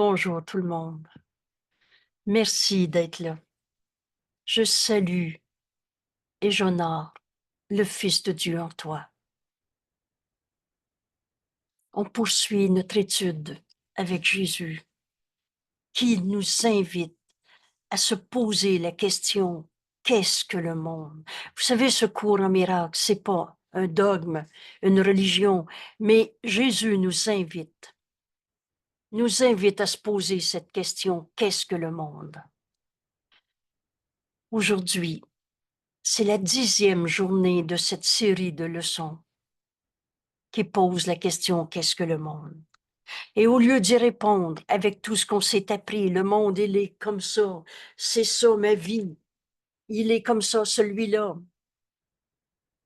Bonjour tout le monde. Merci d'être là. Je salue et j'honore le Fils de Dieu en toi. On poursuit notre étude avec Jésus qui nous invite à se poser la question: qu'est-ce que le monde? Vous savez, ce cours en miracle, c'est pas un dogme, une religion, mais Jésus nous invite à se poser cette question: qu'est-ce que le monde? Aujourd'hui, c'est la 10e journée de cette série de leçons qui pose la question: qu'est-ce que le monde? Et au lieu d'y répondre avec tout ce qu'on s'est appris, le monde, il est comme ça, c'est ça ma vie, il est comme ça celui-là,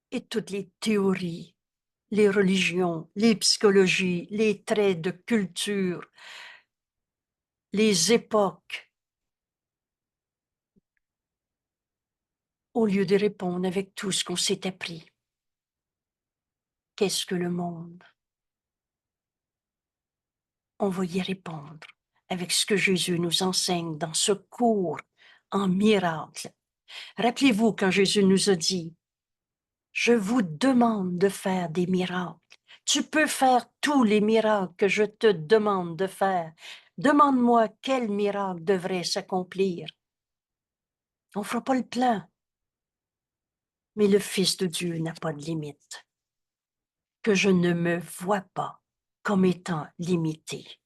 et toutes les théories, les religions, les psychologies, les traits de culture, les époques, au lieu de répondre avec tout ce qu'on s'est appris. Qu'est-ce que le monde? On va y répondre avec ce que Jésus nous enseigne dans ce cours en miracle. Rappelez-vous quand Jésus nous a dit: je vous demande de faire des miracles. Tu peux faire tous les miracles que je te demande de faire. Demande-moi quel miracle devrait s'accomplir. On ne fera pas le plein. Mais le Fils de Dieu n'a pas de limite, que je ne me vois pas comme étant limité.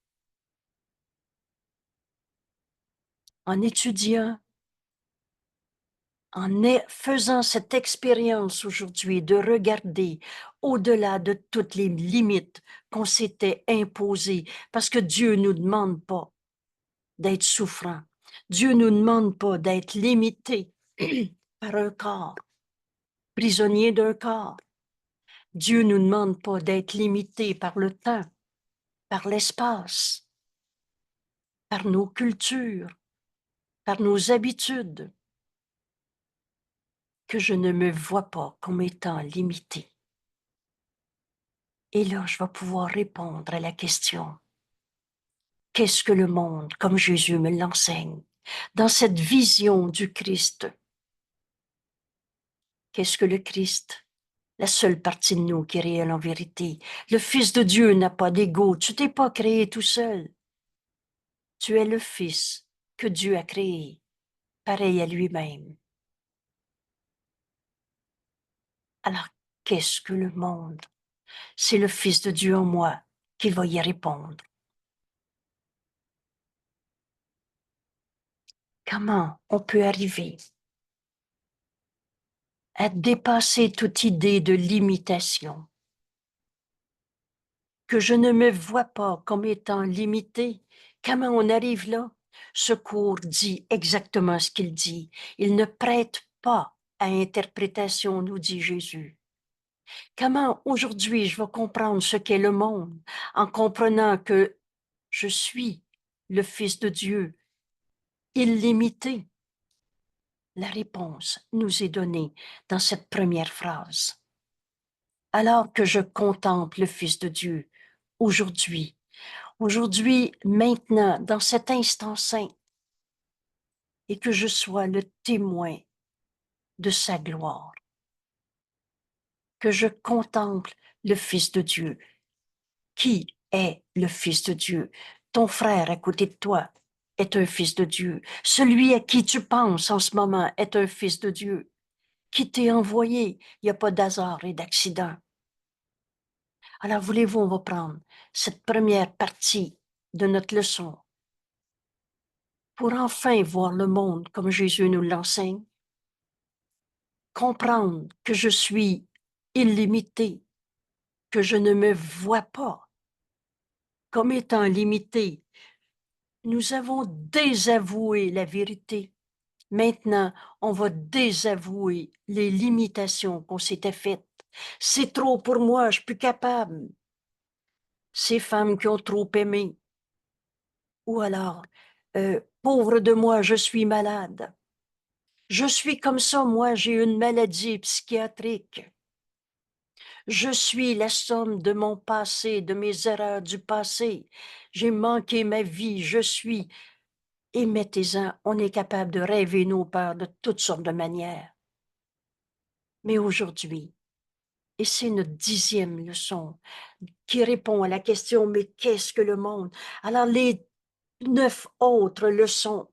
En étudiant, en faisant cette expérience aujourd'hui de regarder au-delà de toutes les limites qu'on s'était imposées, parce que Dieu ne nous demande pas d'être souffrant. Dieu ne nous demande pas d'être limité par un corps, prisonnier d'un corps. Dieu ne nous demande pas d'être limité par le temps, par l'espace, par nos cultures, par nos habitudes, que je ne me vois pas comme étant limité. Et là, je vais pouvoir répondre à la question: qu'est-ce que le monde, comme Jésus me l'enseigne, dans cette vision du Christ? Qu'est-ce que le Christ? La seule partie de nous qui est réelle en vérité. Le Fils de Dieu n'a pas d'ego. Tu t'es pas créé tout seul. Tu es le Fils que Dieu a créé, pareil à lui-même. Alors, qu'est-ce que le monde? C'est le Fils de Dieu en moi qui va y répondre. Comment on peut arriver à dépasser toute idée de limitation? Que je ne me vois pas comme étant limité. Comment on arrive là? Ce cours dit exactement ce qu'il dit. Il ne prête pas à interprétation, nous dit Jésus. Comment aujourd'hui je vais comprendre ce qu'est le monde en comprenant que je suis le Fils de Dieu, illimité? La réponse nous est donnée dans cette première phrase. Alors que je contemple le Fils de Dieu aujourd'hui, maintenant, dans cet instant saint, et que je sois le témoin de sa gloire, que je contemple le Fils de Dieu. Qui est le Fils de Dieu? Ton frère à côté de toi est un fils de Dieu. Celui à qui tu penses en ce moment est un fils de Dieu. Qui t'est envoyé? Il n'y a pas d'hasard et d'accident. Alors, voulez-vous, on va prendre cette première partie de notre leçon pour enfin voir le monde comme Jésus nous l'enseigne, comprendre que je suis illimité, que je ne me vois pas comme étant limité. Nous avons désavoué la vérité. Maintenant, on va désavouer les limitations qu'on s'était faites. C'est trop pour moi, je suis plus capable. Ces femmes qui ont trop aimé. Ou alors, pauvre de moi, je suis malade. Je suis comme ça, moi, j'ai une maladie psychiatrique. Je suis la somme de mon passé, de mes erreurs du passé. J'ai manqué ma vie, je suis. Et mettez-en, on est capable de rêver nos peurs de toutes sortes de manières. Mais aujourd'hui, et c'est notre 10e leçon qui répond à la question, mais qu'est-ce que le monde? Alors les 9 autres leçons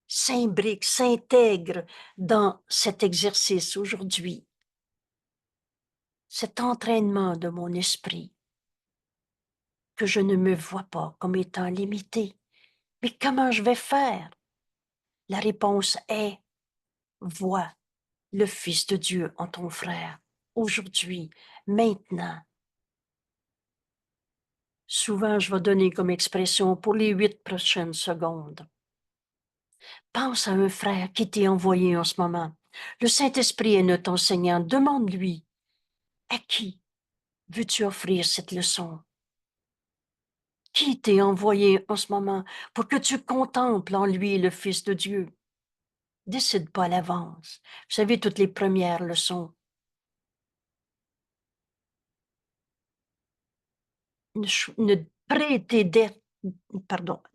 s'imbriquent, s'intègrent dans cet exercice aujourd'hui. Cet entraînement de mon esprit, que je ne me vois pas comme étant limité. Mais comment je vais faire? La réponse est, vois le Fils de Dieu en ton frère, aujourd'hui, maintenant. Souvent, je vais donner comme expression pour les 8 prochaines secondes. Pense à un frère qui t'est envoyé en ce moment. Le Saint-Esprit est notre enseignant. Demande-lui, à qui veux-tu offrir cette leçon? Qui t'est envoyé en ce moment pour que tu contemples en lui le Fils de Dieu? Décide pas à l'avance. Vous savez, toutes les premières leçons, ne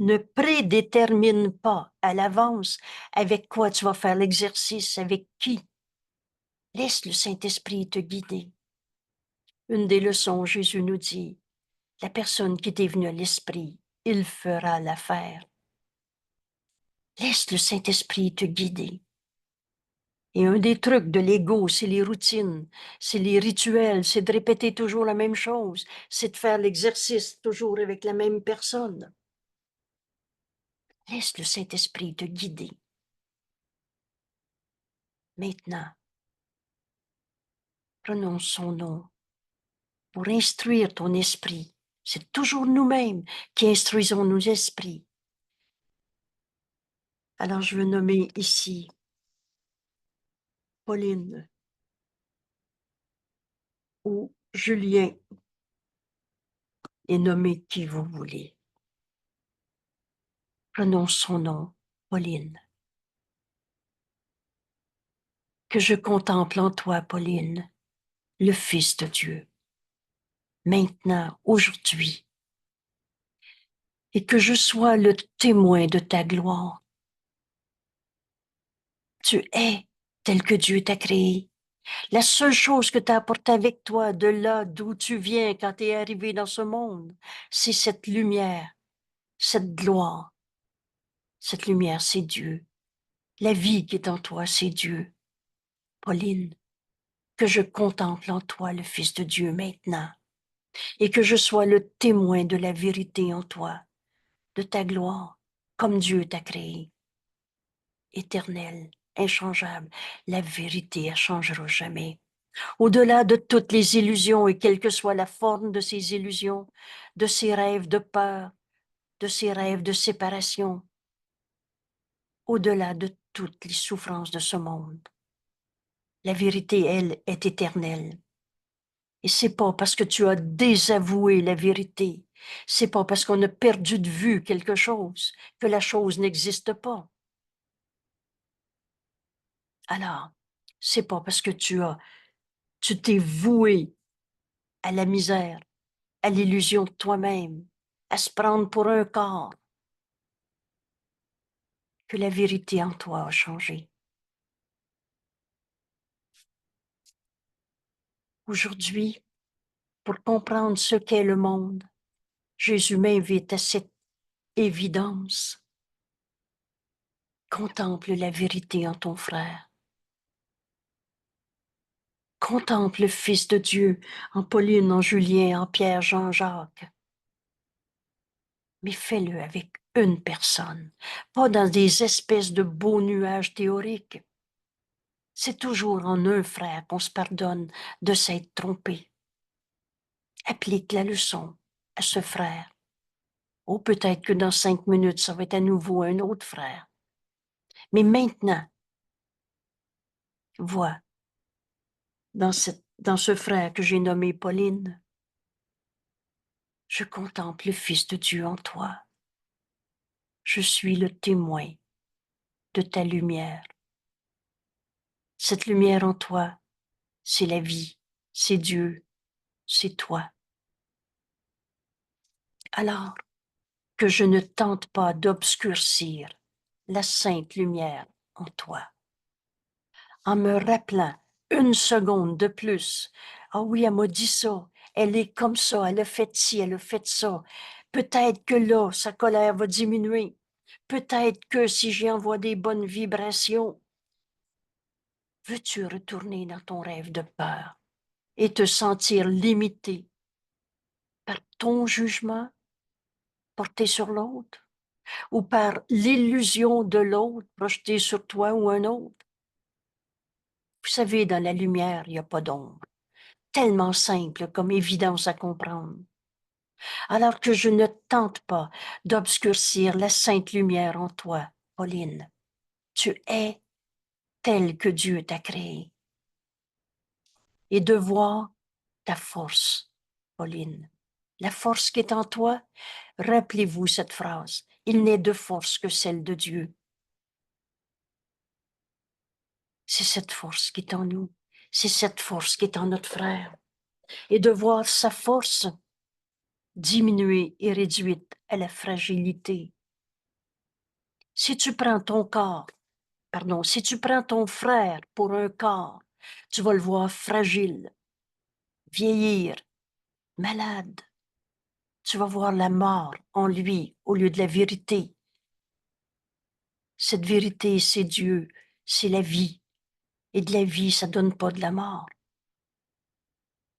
ne prédétermine pas à l'avance avec quoi tu vas faire l'exercice, avec qui. Laisse le Saint-Esprit te guider. Une des leçons, Jésus nous dit, la personne qui t'est venue à l'esprit, il fera l'affaire. Laisse le Saint-Esprit te guider. Et un des trucs de l'ego, c'est les routines, c'est les rituels, c'est de répéter toujours la même chose, c'est de faire l'exercice toujours avec la même personne. Laisse le Saint-Esprit te guider. Maintenant, prononce son nom pour instruire ton esprit. C'est toujours nous-mêmes qui instruisons nos esprits. Alors je veux nommer ici Pauline ou Julien, et nommer qui vous voulez. Prononce son nom, Pauline. Que je contemple en toi, Pauline, le Fils de Dieu, maintenant, aujourd'hui, et que je sois le témoin de ta gloire. Tu es tel que Dieu t'a créé. La seule chose que tu as apportée avec toi de là d'où tu viens quand tu es arrivé dans ce monde, c'est cette lumière, cette gloire. Cette lumière, c'est Dieu. La vie qui est en toi, c'est Dieu. Pauline, que je contemple en toi le Fils de Dieu maintenant et que je sois le témoin de la vérité en toi, de ta gloire, comme Dieu t'a créé. Éternel, inchangeable, la vérité ne changera jamais. Au-delà de toutes les illusions et quelle que soit la forme de ces illusions, de ces rêves de peur, de ces rêves de séparation, au-delà de toutes les souffrances de ce monde, la vérité, elle, est éternelle. Et c'est pas parce que tu as désavoué la vérité, c'est pas parce qu'on a perdu de vue quelque chose que la chose n'existe pas. Alors, c'est pas parce que tu t'es voué à la misère, à l'illusion de toi-même, à se prendre pour un corps, que la vérité en toi a changé. Aujourd'hui, pour comprendre ce qu'est le monde, Jésus m'invite à cette évidence. Contemple la vérité en ton frère. Contemple le Fils de Dieu en Pauline, en Julien, en Pierre, Jean, Jacques. Mais fais-le avec une personne, pas dans des espèces de beaux nuages théoriques. C'est toujours en un frère qu'on se pardonne de s'être trompé. Applique la leçon à ce frère. Ou peut-être que dans 5 minutes, ça va être à nouveau un autre frère. Mais maintenant, vois, dans ce frère que j'ai nommé Pauline, je contemple le Fils de Dieu en toi. Je suis le témoin de ta lumière. Cette lumière en toi, c'est la vie, c'est Dieu, c'est toi. Alors que je ne tente pas d'obscurcir la sainte lumière en toi, en me rappelant une seconde de plus. Ah oui, elle m'a dit ça, elle est comme ça, elle a fait ci, elle a fait ça. Peut-être que là, sa colère va diminuer. Peut-être que si j'y envoie des bonnes vibrations, veux-tu retourner dans ton rêve de peur et te sentir limité par ton jugement porté sur l'autre ou par l'illusion de l'autre projetée sur toi ou un autre? Vous savez, dans la lumière, il n'y a pas d'ombre. Tellement simple comme évidence à comprendre. Alors que je ne tente pas d'obscurcir la sainte lumière en toi, Pauline. Tu es telle que Dieu t'a créée. Et de voir ta force, Pauline. La force qui est en toi, rappelez-vous cette phrase. Il n'est de force que celle de Dieu. C'est cette force qui est en nous. C'est cette force qui est en notre frère. Et de voir sa force diminuée et réduite à la fragilité. Si tu prends ton corps, si tu prends ton frère pour un corps, tu vas le voir fragile, vieillir, malade. Tu vas voir la mort en lui au lieu de la vérité. Cette vérité, c'est Dieu, c'est la vie. Et de la vie, ça donne pas de la mort.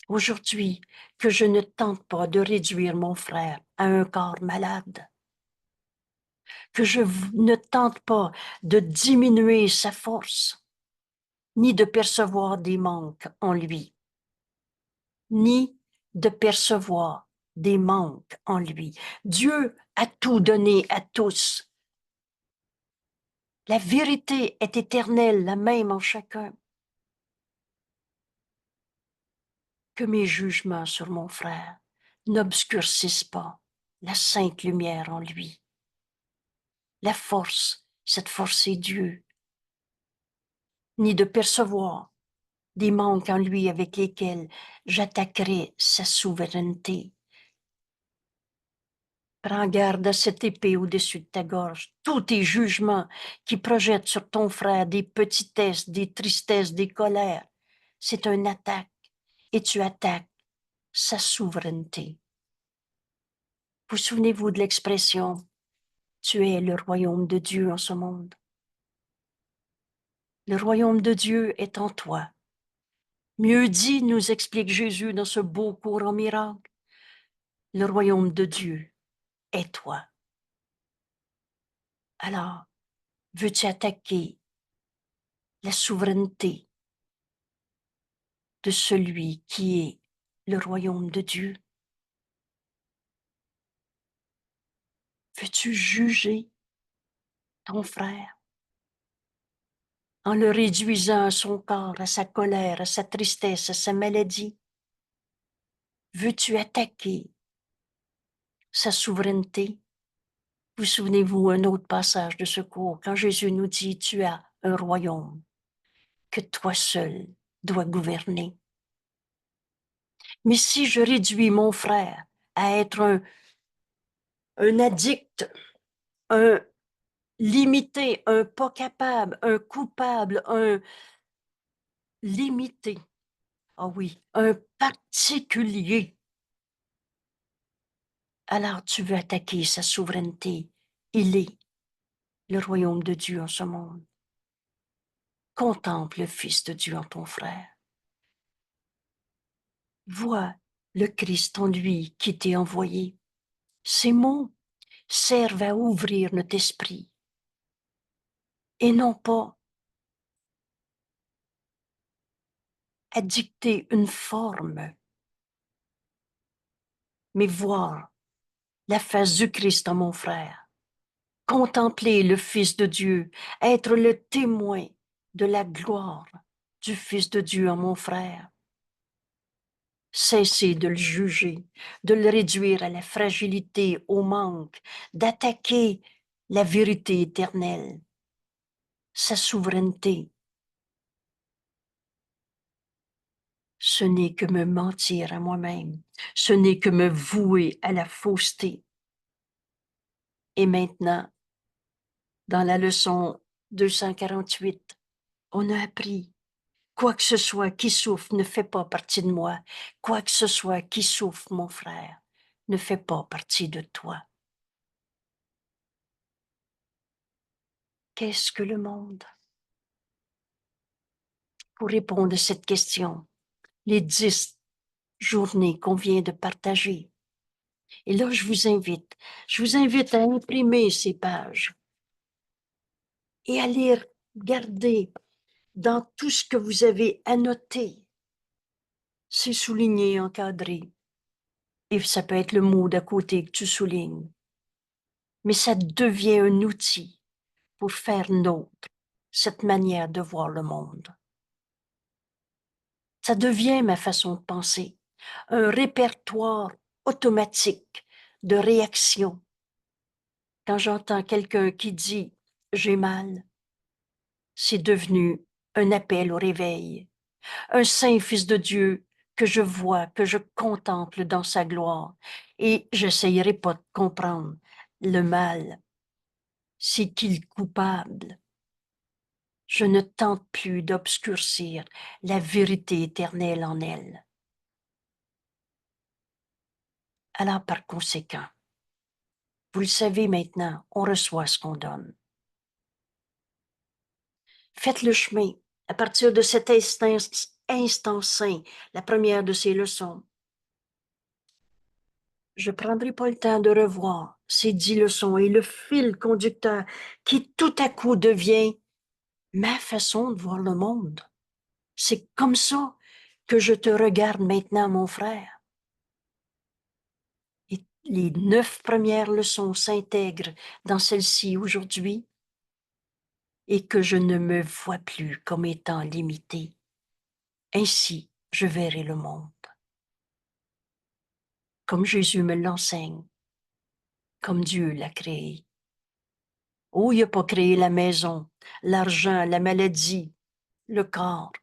Aujourd'hui, que je ne tente pas de réduire mon frère à un corps malade, que je ne tente pas de diminuer sa force, ni de percevoir des manques en lui, ni de percevoir des manques en lui. Dieu a tout donné à tous. La vérité est éternelle, la même en chacun. Que mes jugements sur mon frère n'obscurcissent pas la sainte lumière en lui. La force, cette force est Dieu, ni de percevoir des manques en lui avec lesquels j'attaquerai sa souveraineté. Prends garde à cette épée au-dessus de ta gorge. Tous tes jugements qui projettent sur ton frère des petitesses, des tristesses, des colères, c'est une attaque et tu attaques sa souveraineté. Vous souvenez-vous de l'expression « Tu es le royaume de Dieu en ce monde ». Le royaume de Dieu est en toi. Mieux dit, nous explique Jésus dans ce beau cours en miracle, le royaume de Dieu est toi. Alors, veux-tu attaquer la souveraineté de celui qui est le royaume de Dieu? Veux-tu juger ton frère en le réduisant à son corps, à sa colère, à sa tristesse, à sa maladie? Veux-tu attaquer sa souveraineté? Vous souvenez-vous un autre passage de ce cours, quand Jésus nous dit « Tu as un royaume que toi seul dois gouverner ». Mais si je réduis mon frère à être un addict, un limité, un pas capable, un coupable, un limité, ah oui, un particulier, alors tu veux attaquer sa souveraineté. Il est le royaume de Dieu en ce monde. Contemple le Fils de Dieu en ton frère. Vois le Christ en lui qui t'est envoyé. Ces mots servent à ouvrir notre esprit et non pas à dicter une forme, mais voir la face du Christ en mon frère, contempler le Fils de Dieu, être le témoin de la gloire du Fils de Dieu en mon frère. Cesser de le juger, de le réduire à la fragilité, au manque, d'attaquer la vérité éternelle, sa souveraineté. ce n'est que me mentir à moi-même, ce n'est que me vouer à la fausseté. Et maintenant, dans la leçon 248, on a appris, quoi que ce soit qui souffre ne fait pas partie de moi, quoi que ce soit qui souffre, mon frère, ne fait pas partie de toi. Qu'est-ce que le monde? Pour répondre à cette question, les 10 journées qu'on vient de partager. Et là, je vous invite à imprimer ces pages et à les garder dans tout ce que vous avez annoté. C'est souligné, encadré. Et ça peut être le mot d'à côté que tu soulignes. Mais ça devient un outil pour faire nôtre cette manière de voir le monde. Ça devient ma façon de penser, un répertoire automatique de réaction. Quand j'entends quelqu'un qui dit « j'ai mal », c'est devenu un appel au réveil, un saint Fils de Dieu que je vois, que je contemple dans sa gloire. Et j'essayerai pas de comprendre le mal. C'est qu'il coupable. Je ne tente plus d'obscurcir la vérité éternelle en elle. Alors, par conséquent, vous le savez maintenant, on reçoit ce qu'on donne. Faites le chemin à partir de cet instant saint, la première de ces leçons. Je ne prendrai pas le temps de revoir ces 10 leçons et le fil conducteur qui tout à coup devient ma façon de voir le monde. C'est comme ça que je te regarde maintenant, mon frère. Et les 9 premières leçons s'intègrent dans celle-ci aujourd'hui et que je ne me vois plus comme étant limité. Ainsi, je verrai le monde. Comme Jésus me l'enseigne, comme Dieu l'a créé. Oh, il n'a pas créé la maison, l'argent, la maladie, le corps.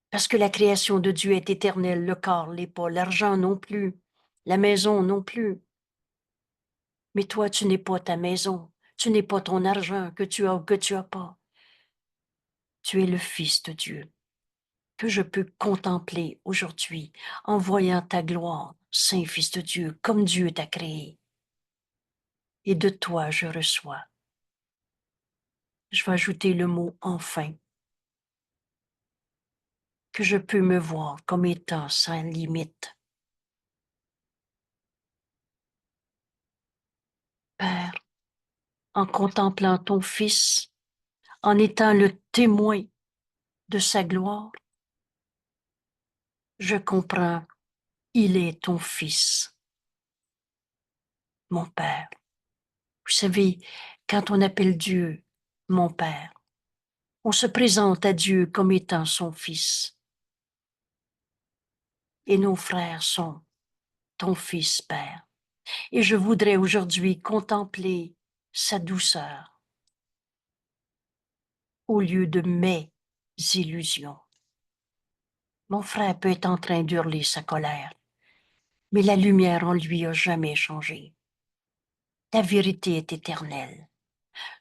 Parce que la création de Dieu est éternelle, le corps l'est pas, l'argent non plus, la maison non plus. Mais toi, tu n'es pas ta maison, tu n'es pas ton argent que tu as ou que tu as pas. Tu es le Fils de Dieu, que je peux contempler aujourd'hui en voyant ta gloire, Saint Fils de Dieu, comme Dieu t'a créé. Et de toi, je reçois. Je vais ajouter le mot enfin, que je peux me voir comme étant sans limite. Père, en contemplant ton Fils, en étant le témoin de sa gloire, je comprends, il est ton Fils, mon Père. Vous savez, quand on appelle Dieu mon Père, on se présente à Dieu comme étant son Fils. Et nos frères sont ton Fils, Père. Et je voudrais aujourd'hui contempler sa douceur au lieu de mes illusions. Mon frère peut être en train d'hurler sa colère, mais la lumière en lui a jamais changé. La vérité est éternelle.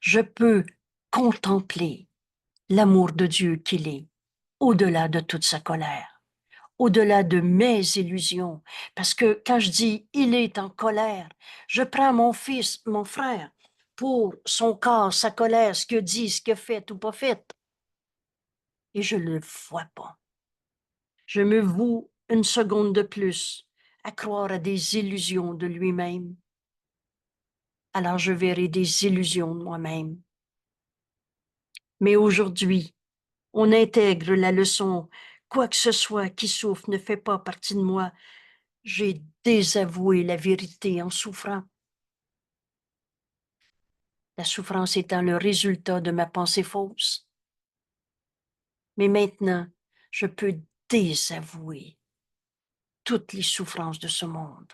Je peux contempler l'amour de Dieu qu'il est, au-delà de toute sa colère, au-delà de mes illusions. Parce que quand je dis il est en colère, je prends mon fils, mon frère, pour son corps, sa colère, ce que dit, ce que fait ou pas fait. Et je ne le vois pas. Je me voue une seconde de plus à croire à des illusions de lui-même. Alors je verrai des illusions de moi-même. Mais aujourd'hui, on intègre la leçon. Quoi que ce soit qui souffre ne fait pas partie de moi. J'ai désavoué la vérité en souffrant. La souffrance étant le résultat de ma pensée fausse. Mais maintenant, je peux désavouer toutes les souffrances de ce monde.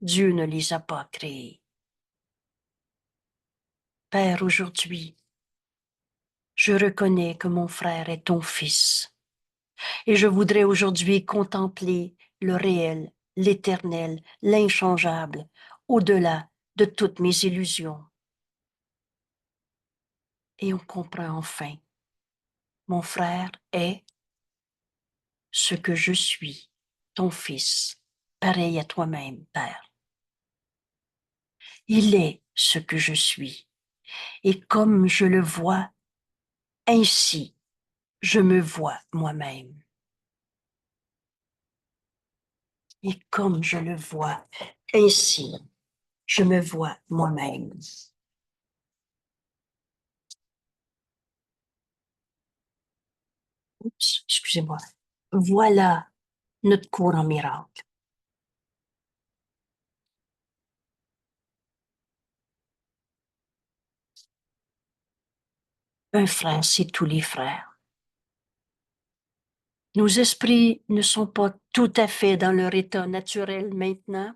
Dieu ne les a pas créées. Père, aujourd'hui, je reconnais que mon frère est ton fils. Et je voudrais aujourd'hui contempler le réel, l'éternel, l'inchangeable, au-delà de toutes mes illusions. Et on comprend enfin, mon frère est ce que je suis, ton fils, pareil à toi-même, Père. Il est ce que je suis. Et comme je le vois, ainsi je me vois moi-même. Et comme je le vois, ainsi je me vois moi-même. Oups, excusez-moi. Voilà notre cours en miracle. Un frère, c'est tous les frères. Nos esprits ne sont pas tout à fait dans leur état naturel maintenant.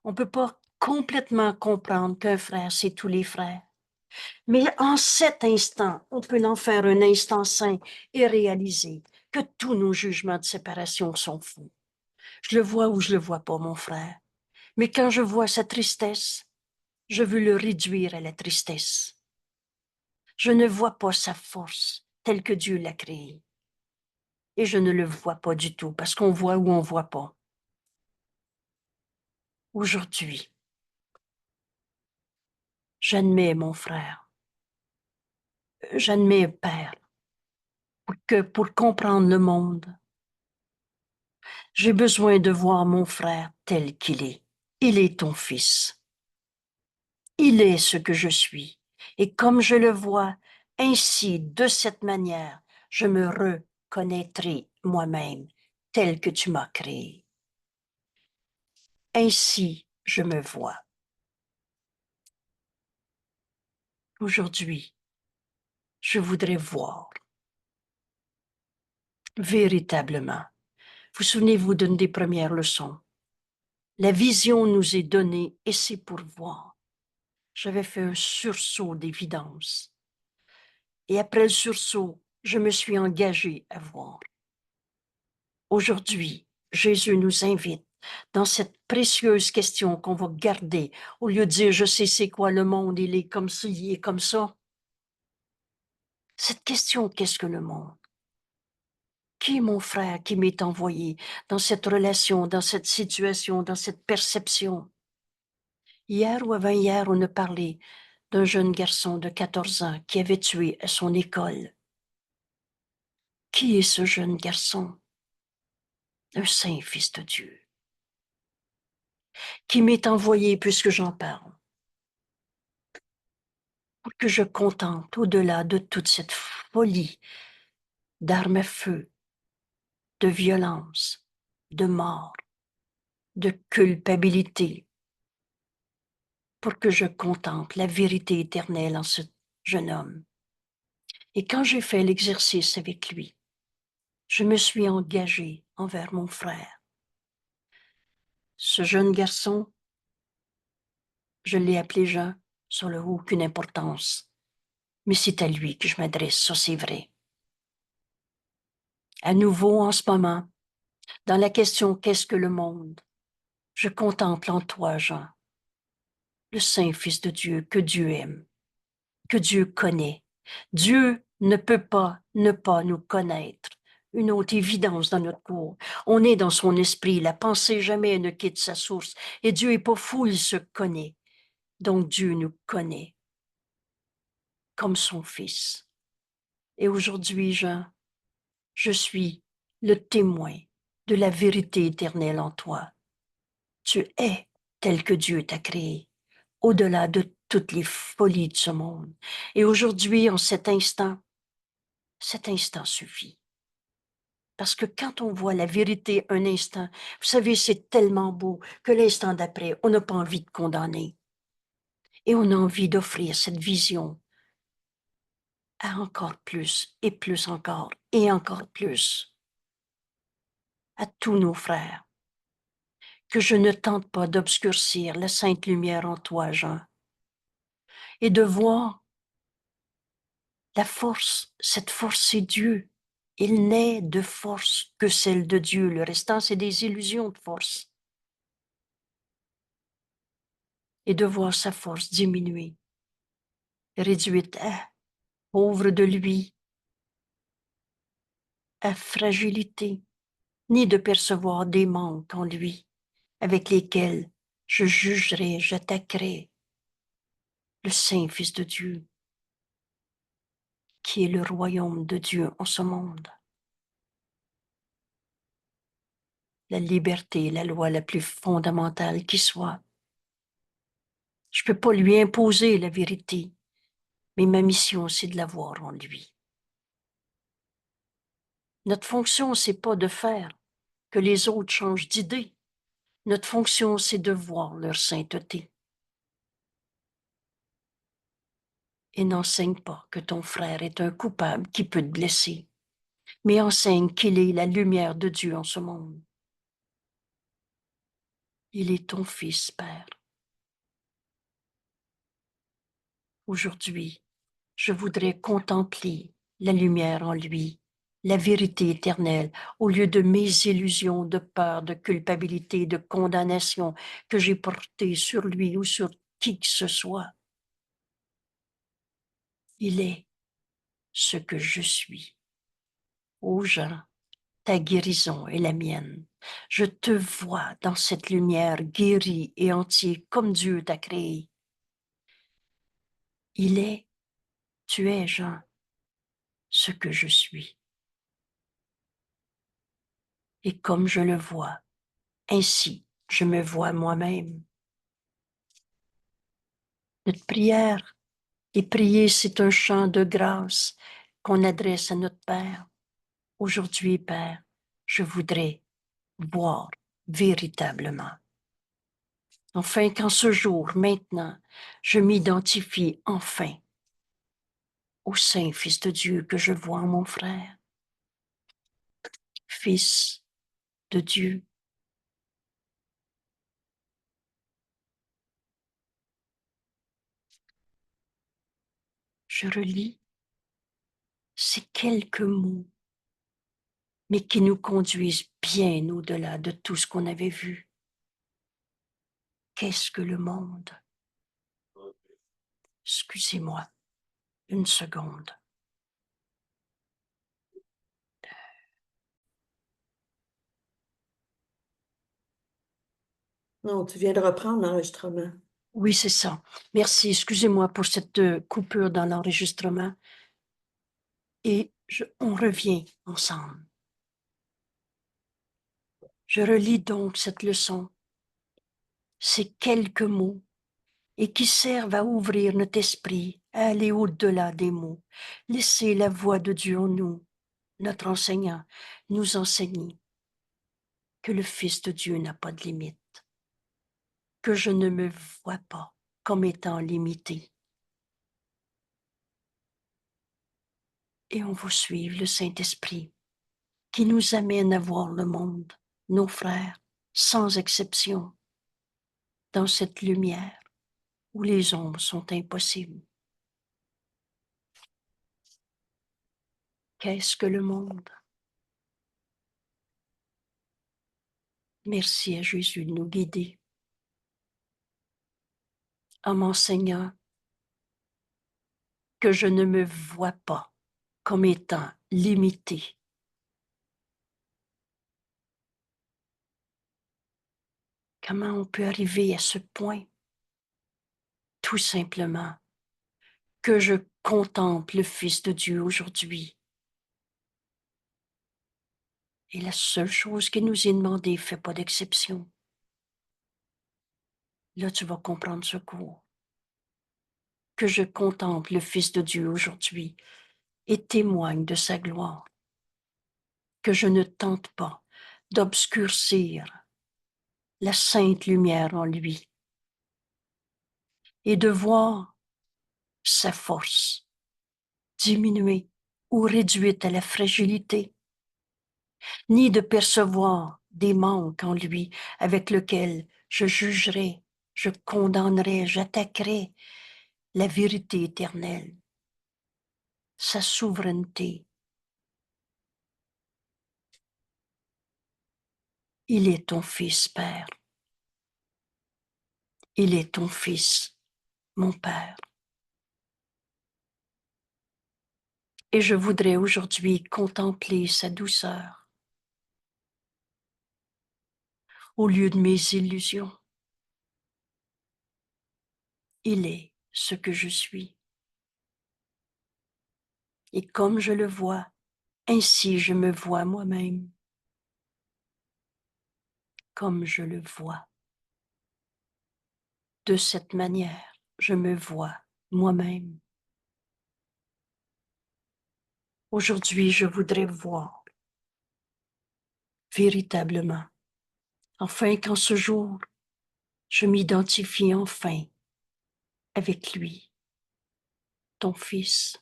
On ne peut pas complètement comprendre qu'un frère, c'est tous les frères. Mais en cet instant, on peut en faire un instant saint et réaliser que tous nos jugements de séparation sont faux. Je le vois ou je le vois pas, mon frère. Mais quand je vois sa tristesse, je veux le réduire à la tristesse. Je ne vois pas sa force telle que Dieu l'a créée. Et je ne le vois pas du tout parce qu'on voit ou on voit pas. Aujourd'hui, j'admets mon frère, j'admets Père, que pour comprendre le monde, j'ai besoin de voir mon frère tel qu'il est. Il est ton fils. Il est ce que je suis. Et comme je le vois, ainsi, de cette manière, je me reconnaîtrai moi-même tel que tu m'as créé. Ainsi, je me vois. Aujourd'hui, je voudrais voir véritablement. Vous souvenez-vous d'une des premières leçons? La vision nous est donnée et c'est pour voir. J'avais fait un sursaut d'évidence. Et après le sursaut, je me suis engagée à voir. Aujourd'hui, Jésus nous invite dans cette précieuse question qu'on va garder, au lieu de dire je sais c'est quoi le monde, il est comme ci, il est comme ça. Cette question, qu'est-ce que le monde? Qui est mon frère qui m'est envoyé dans cette relation, dans cette situation, dans cette perception? Hier ou avant-hier, on a parlé d'un jeune garçon de 14 ans qui avait tué à son école. Qui est ce jeune garçon? Un saint fils de Dieu qui m'est envoyé puisque j'en parle, pour que je contemple au-delà de toute cette folie d'armes à feu, de violence, de mort, de culpabilité, pour que je contemple la vérité éternelle en ce jeune homme. Et quand j'ai fait l'exercice avec lui, je me suis engagée envers mon frère. Ce jeune garçon, je l'ai appelé Jean, ça n'a aucune importance, mais c'est à lui que je m'adresse, ça c'est vrai. À nouveau, en ce moment, dans la question qu'est-ce que le monde, je contemple en toi, Jean, le Saint Fils de Dieu que Dieu aime, que Dieu connaît. Dieu ne peut pas ne pas nous connaître. Une autre évidence dans notre cours. On est dans son esprit, la pensée jamais ne quitte sa source. Et Dieu est pas fou, il se connaît. Donc Dieu nous connaît comme son Fils. Et aujourd'hui, Jean, je suis le témoin de la vérité éternelle en toi. Tu es tel que Dieu t'a créé, au-delà de toutes les folies de ce monde. Et aujourd'hui, en cet instant suffit. Parce que quand on voit la vérité un instant, vous savez, c'est tellement beau que l'instant d'après, on n'a pas envie de condamner. Et on a envie d'offrir cette vision à encore plus et plus encore et encore plus à tous nos frères. Que je ne tente pas d'obscurcir la sainte lumière en toi, Jean, et de voir la force, cette force, c'est Dieu. Il n'est de force que celle de Dieu. Le restant, c'est des illusions de force. Et de voir sa force diminuer, réduite à, pauvre de lui, à fragilité, ni de percevoir des manques en lui, avec lesquels je jugerai, j'attaquerai le Saint Fils de Dieu, qui est le royaume de Dieu en ce monde. La liberté, la loi la plus fondamentale qui soit. Je ne peux pas lui imposer la vérité, mais ma mission, c'est de la voir en lui. Notre fonction, c'est pas de faire que les autres changent d'idée. Notre fonction, c'est de voir leur sainteté. Et n'enseigne pas que ton frère est un coupable qui peut te blesser, mais enseigne qu'il est la lumière de Dieu en ce monde. Il est ton fils, Père. Aujourd'hui, je voudrais contempler la lumière en lui, la vérité éternelle, au lieu de mes illusions de peur, de culpabilité, de condamnation que j'ai portées sur lui ou sur qui que ce soit. Il est ce que je suis. Ô Jean, ta guérison est la mienne. Je te vois dans cette lumière guéri et entier comme Dieu t'a créé. Il est, tu es, Jean, ce que je suis. Et comme je le vois, ainsi je me vois moi-même. Notre prière, et prier, c'est un chant de grâce qu'on adresse à notre Père. Aujourd'hui, Père, je voudrais voir véritablement. Enfin, qu'en ce jour, maintenant, je m'identifie enfin au Saint Fils de Dieu que je vois en mon frère. Fils de Dieu. Je relis ces quelques mots, mais qui nous conduisent bien au-delà de tout ce qu'on avait vu. Qu'est-ce que le monde? Excusez-moi, une seconde. Non, tu viens de reprendre l'enregistrement. Oui, c'est ça. Merci. Excusez-moi pour cette coupure dans l'enregistrement. Et on revient ensemble. Je relis donc cette leçon, ces quelques mots, et qui servent à ouvrir notre esprit, à aller au-delà des mots. Laisser la voix de Dieu en nous, notre enseignant, nous enseigner que le Fils de Dieu n'a pas de limite, que je ne me vois pas comme étant limité. Et on va suivre le Saint-Esprit qui nous amène à voir le monde, nos frères, sans exception, dans cette lumière où les ombres sont impossibles. Qu'est-ce que le monde? Merci à Jésus de nous guider en m'enseignant que je ne me vois pas comme étant limité. Comment on peut arriver à ce point? Tout simplement que je contemple le Fils de Dieu aujourd'hui. Et la seule chose qui nous est demandée, fait pas d'exception. Là, tu vas comprendre ce cours. Que je contemple le Fils de Dieu aujourd'hui et témoigne de sa gloire. Que je ne tente pas d'obscurcir la sainte lumière en lui et de voir sa force diminuer ou réduite à la fragilité, ni de percevoir des manques en lui avec lesquels je jugerai, je condamnerai, j'attaquerai la vérité éternelle, sa souveraineté, Il est ton fils, Père. Il est ton fils, mon Père. Et je voudrais aujourd'hui contempler sa douceur au lieu de mes illusions. Il est ce que je suis. Et comme je le vois, ainsi je me vois moi-même. Comme je le vois. De cette manière, je me vois moi-même. Aujourd'hui, je voudrais voir véritablement, afin qu'en ce jour, je m'identifie enfin avec lui, ton fils.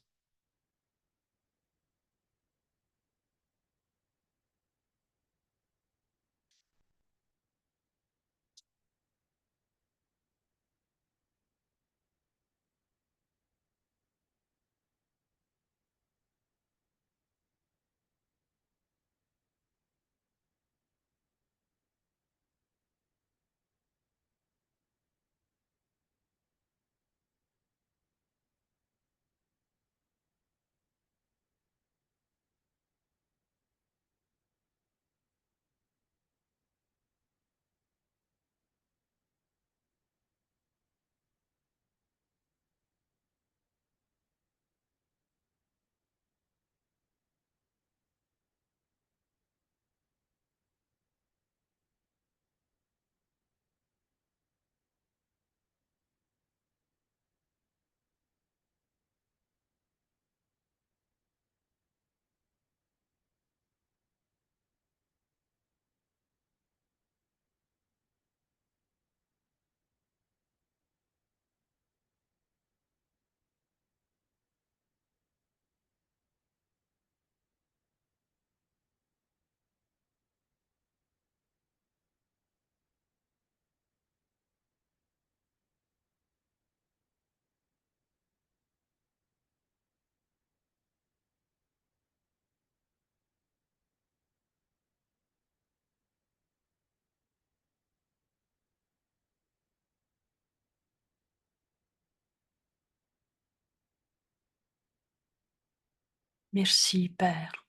Merci, Père,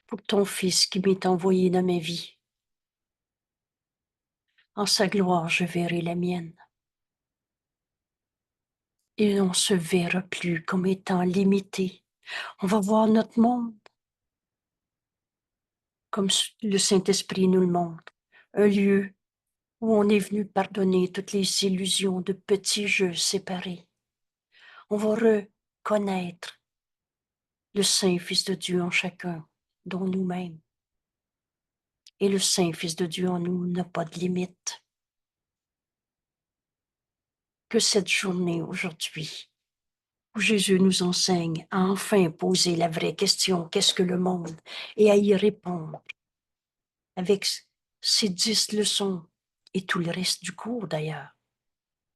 pour ton Fils qui m'est envoyé dans ma vie. En sa gloire, je verrai la mienne. Et on ne se verra plus comme étant limité. On va voir notre monde comme le Saint-Esprit nous le montre. Un lieu où on est venu pardonner toutes les illusions de petits jeux séparés. On va reconnaître le Saint Fils de Dieu en chacun, dont nous-mêmes. Et le Saint Fils de Dieu en nous n'a pas de limite. Que cette journée aujourd'hui, où Jésus nous enseigne à enfin poser la vraie question, qu'est-ce que le monde, et à y répondre avec ces 10 leçons et tout le reste du cours d'ailleurs.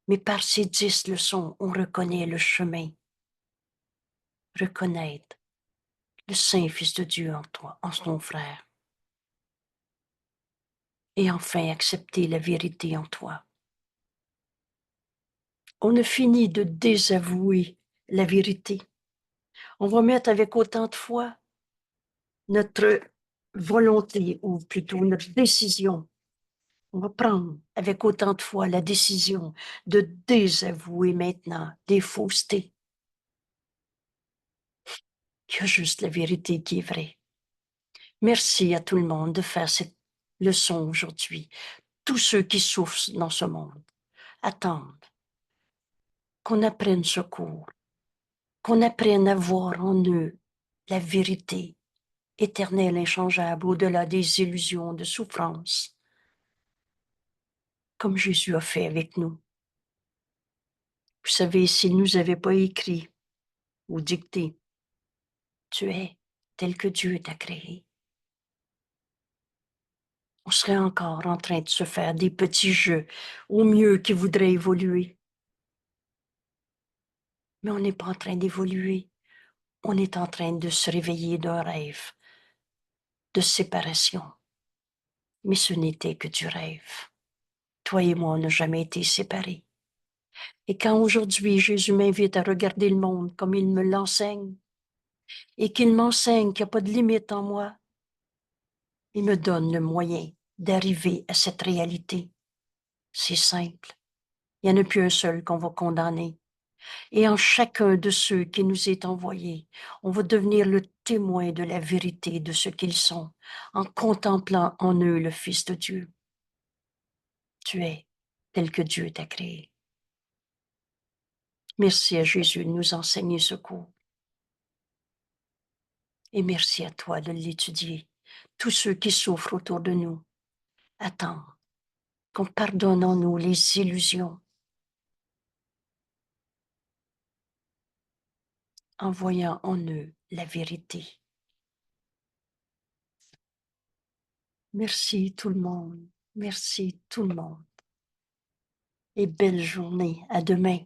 Mais par ces 10 leçons, on reconnaît le chemin, reconnaître le Saint Fils de Dieu en toi, en ton frère, et enfin accepter la vérité en toi. On a fini de désavouer la vérité. On va mettre avec autant de foi notre volonté, ou plutôt notre décision. On va prendre avec autant de foi la décision de désavouer maintenant des faussetés. Il y a juste la vérité qui est vraie. Merci à tout le monde de faire cette leçon aujourd'hui. Tous ceux qui souffrent dans ce monde attendent qu'on apprenne ce cours, qu'on apprenne à voir en eux la vérité éternelle, inchangeable, au-delà des illusions de souffrance, comme Jésus a fait avec nous. Vous savez, s'il ne nous avait pas écrit ou dicté, tu es tel que Dieu t'a créé, on serait encore en train de se faire des petits jeux, au mieux qui voudraient évoluer. Mais on n'est pas en train d'évoluer. On est en train de se réveiller d'un rêve de séparation. Mais ce n'était que du rêve. Toi et moi, on n'a jamais été séparés. Et quand aujourd'hui Jésus m'invite à regarder le monde comme il me l'enseigne, et qu'il m'enseigne qu'il n'y a pas de limite en moi, il me donne le moyen d'arriver à cette réalité. C'est simple. Il n'y en a plus un seul qu'on va condamner. Et en chacun de ceux qui nous est envoyé, on va devenir le témoin de la vérité de ce qu'ils sont, en contemplant en eux le Fils de Dieu. Tu es tel que Dieu t'a créé. Merci à Jésus de nous enseigner ce cours. Et merci à toi de l'étudier. Tous ceux qui souffrent autour de nous attendent qu'on pardonne en nous les illusions, en voyant en eux la vérité. Merci tout le monde. Merci tout le monde. Et belle journée. À demain.